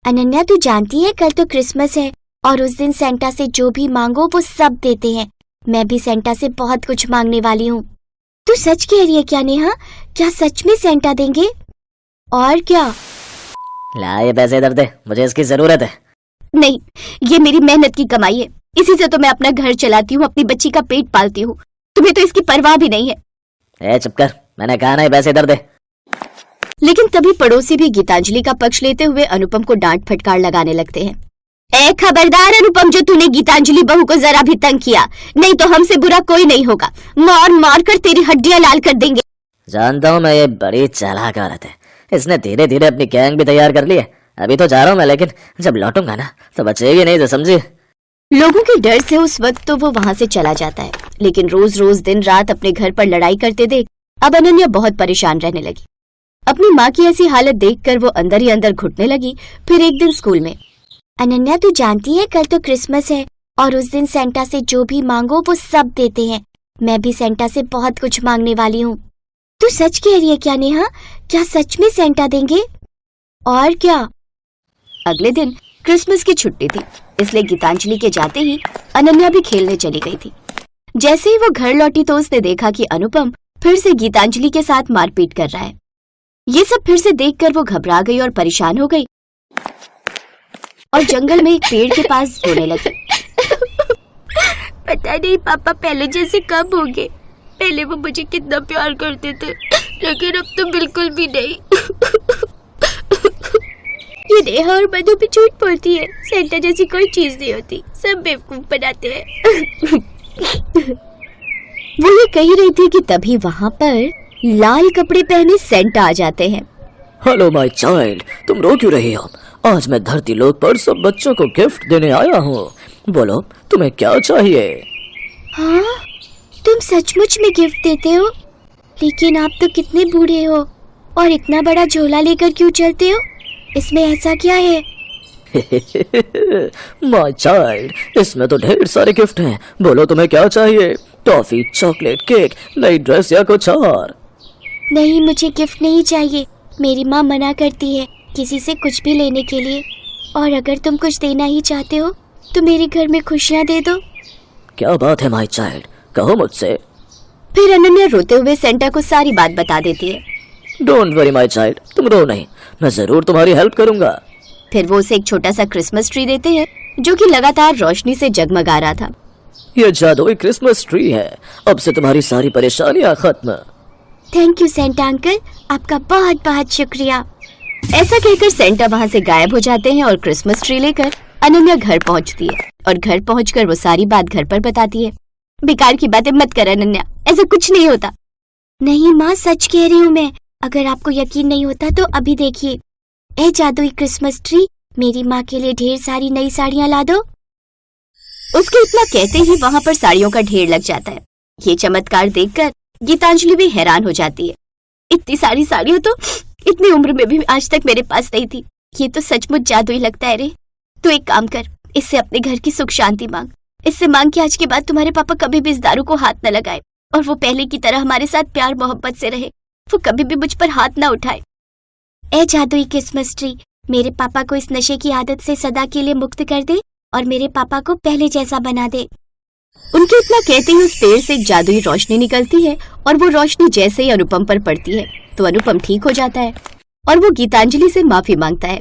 अनन्या, तू जानती है कल तो क्रिसमस है और उस दिन सेंटा से जो भी मांगो वो सब देते हैं। मैं भी सेंटा से बहुत कुछ मांगने वाली हूँ। तू सच कह रही है क्या नेहा? क्या सच में सेंटा देंगे? और क्या? ला ये पैसे इधर दे, मुझे इसकी जरूरत है। नहीं, ये मेरी मेहनत की कमाई है। इसी से तो मैं अपना घर चलाती हूँ, अपनी बच्ची का पेट पालती हूँ। तुम्हें तो इसकी परवाह भी नहीं है। चुप कर, मैंने कहा ना ये पैसे इधर दे। लेकिन तभी पड़ोसी भी गीतांजलि का पक्ष लेते हुए अनुपम को डांट फटकार लगाने लगते हैं। ए खबरदार अनुपम, जो तूने गीतांजलि बहू को जरा भी तंग किया, नहीं तो हमसे बुरा कोई नहीं होगा। मार मार कर तेरी हड्डियां लाल कर देंगे। जानता हूँ मैं, ये बड़ी चालाक औरत है। इसने धीरे धीरे अपनी गैंग भी तैयार कर ली है। अभी तो जा रहा हूँ मैं, लेकिन जब लौटूंगा ना तो बचेगी नहीं, तो समझी। लोगों के डर से उस वक्त तो वो वहाँ से चला जाता है, लेकिन रोज रोज दिन रात अपने घर पर लड़ाई करते देख अब अनन्या बहुत परेशान रहने लगी। अपनी माँ की ऐसी हालत देखकर वो अंदर ही अंदर घुटने लगी। फिर एक दिन स्कूल में, अनन्या, तू जानती है कल तो क्रिसमस है और उस दिन सेंटा से जो भी मांगो वो सब देते हैं। मैं भी सेंटा से बहुत कुछ मांगने वाली हूँ। तू सच कह रही है क्या नेहा? क्या सच में सेंटा देंगे? और क्या? अगले दिन क्रिसमस की छुट्टी थी, इसलिए गीतांजलि के जाते ही अनन्या भी खेलने चली गई थी। जैसे ही वो घर लौटी तो उसने देखा कि अनुपम फिर से गीतांजलि के साथ मारपीट कर रहा है। ये सब फिर से देखकर वो घबरा गई और परेशान हो गई और जंगल में एक पेड़ के पास रोने लगी। पता नहीं पापा पहले जैसे कब होंगे। पहले वो मुझे कितना प्यार करते थे, लेकिन अब तो बिल्कुल भी नहीं। ये नेहा और मधु भी झूठ बोलती है। सेंटा जैसी कोई चीज नहीं होती, सब बेवकूफ बनाते हैं। वो ये कह रही थी कि तभी वहाँ पर लाल कपड़े पहने सेंटा आ जाते हैं। हेलो माय चाइल्ड, तुम रो क्यों रही हो? आज मैं धरती लोक पर सब बच्चों को गिफ्ट देने आया हूँ। बोलो तुम्हें क्या चाहिए? हाँ, तुम सचमुच में गिफ्ट देते हो? लेकिन आप तो कितने बूढ़े हो और इतना बड़ा झोला लेकर क्यों चलते हो? इसमें ऐसा क्या है? माय चाइल्ड, इसमें तो ढेर सारे गिफ्ट हैं। बोलो तुम्हें क्या चाहिए? टॉफी, चॉकलेट, केक, नई ड्रेस या कुछ और? नहीं, मुझे गिफ्ट नहीं चाहिए। मेरी माँ मना करती है किसी से कुछ भी लेने के लिए। और अगर तुम कुछ देना ही चाहते हो तो मेरे घर में खुशियाँ दे दो। क्या बात है माय चाइल्ड, कहो मुझसे। फिर अनन्या रोते हुए सेंटा को सारी बात बता देती है। डोंट वरी माय चाइल्ड, तुम रो नहीं, मैं जरूर तुम्हारी हेल्प करूंगा। फिर वो उसे एक छोटा सा क्रिसमस ट्री देते हैं जो कि लगातार रोशनी से जगमगा रहा था। ये जादुई क्रिसमस ट्री है, अब से तुम्हारी सारी परेशानियां खत्म। थैंक यू सेंटा अंकल, आपका बहुत बहुत शुक्रिया। ऐसा कहकर सेंटा वहाँ से गायब हो जाते हैं और क्रिसमस ट्री लेकर अनन्या घर पहुँचती है और घर पहुँचकर वो सारी बात घर पर बताती है। बेकार की बातें मत कर अनन्या, ऐसा कुछ नहीं होता। नहीं माँ, सच कह रही हूँ मैं। अगर आपको यकीन नहीं होता तो अभी देखिए। ए जादुई क्रिसमस ट्री, मेरी माँ के लिए ढेर सारी नई साड़ियाँ ला दो। उसके इतना कहते ही वहाँ पर साड़ियों का ढेर लग जाता है। ये चमत्कार देखकर गीतांजलि भी हैरान हो जाती है। इतनी सारी साड़ियाँ तो इतनी उम्र में भी आज तक मेरे पास नहीं थी। ये तो सचमुच जादुई लगता है रे। तू एक काम कर, इससे अपने घर की सुख शांति मांग। इससे मांग कि आज के बाद तुम्हारे पापा कभी भी इस दारू को हाथ न लगाए और वो पहले की तरह हमारे साथ प्यार मोहब्बत से रहे। वो कभी भी मुझ पर हाथ न उठाए। ए जादुई क्रिसमस ट्री, मेरे पापा को इस नशे की आदत से सदा के लिए मुक्त कर दे और मेरे पापा को पहले जैसा बना दे। उनके इतना कहते ही उस पेड़ से एक जादुई रोशनी निकलती है और वो रोशनी जैसे ही अनुपम पर पड़ती है तो अनुपम ठीक हो जाता है और वो गीतांजलि से माफी मांगता है।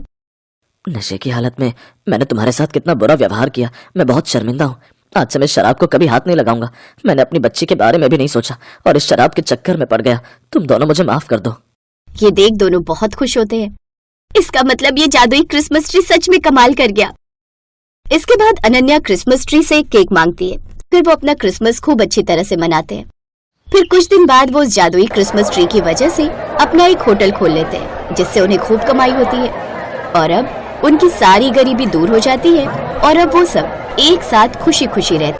नशे की हालत में मैंने तुम्हारे साथ कितना बुरा व्यवहार किया, मैं बहुत शर्मिंदा हूँ। आज से मैं शराब को कभी हाथ नहीं लगाऊंगा। मैंने अपनी बच्ची के बारे में भी नहीं सोचा और इस शराब के चक्कर में पड़ गया। तुम दोनों मुझे माफ कर दो। ये देख दोनों बहुत खुश होते हैं। इसका मतलब ये जादुई क्रिसमस ट्री सच में कमाल कर गया। इसके बाद अनन्या क्रिसमस ट्री से एक केक मांगती है। फिर वो अपना क्रिसमस खूब अच्छी तरह से मनाते हैं। फिर कुछ दिन बाद वो उस जादुई क्रिसमस ट्री की वजह से अपना एक होटल खोल लेते हैं, जिससे उन्हें खूब कमाई होती है और अब उनकी सारी गरीबी दूर हो जाती है और अब वो सब एक साथ खुशी खुशी रहते हैं।